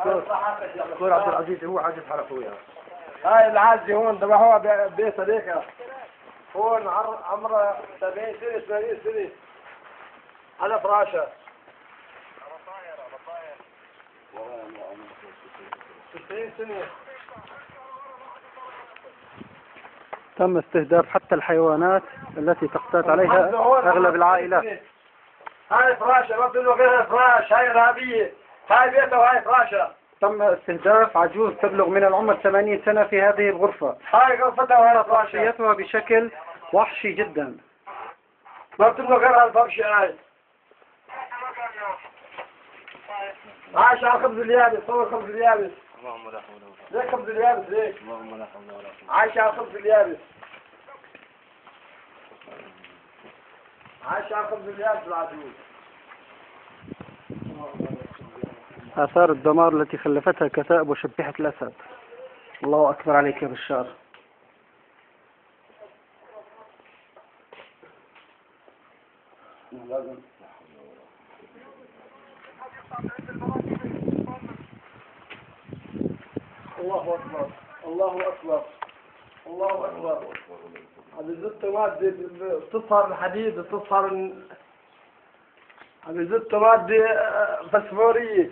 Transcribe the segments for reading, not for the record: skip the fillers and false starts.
دكتور عبد العزيز هو عازف حلقوية. هاي العازي هون ذبحوها بيت هذيك هون عمره 70 سنة 80 سنة على فراشة 90 سنة. تم استهداف حتى الحيوانات التي تقتات عليها أغلب العائلات. هاي فراشة ما بدنا غيرها فراش، هاي إرهابية، هاي بيتها وهاي فراشة. تم استهداف عجوز تبلغ من العمر 80 سنة في هذه الغرفة. هاي غرفتها وهاي فراشة. تغطيتها بشكل وحشي جدا. ما بدنا غيرها الفرشة هاي. عايش على الخبز اليابس، صور الخبز اليابس. اللهم لا حول ولا قوة. ليك خبز اليابس ليك. اللهم لا حول ولا قوة. عايش على الخبز اليابس. عايش على الخبز اليابس العجوز. آثار الدمار التي خلفتها كتائب وشبيحة الأسد. الله أكبر عليك يا بشار. الله أكبر الله أكبر الله أكبر. هذه زدت مادة بتصهر الحديد بتصهر هذه زدت مادة فسفورية.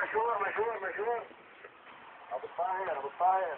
مشهور أبو الطاهر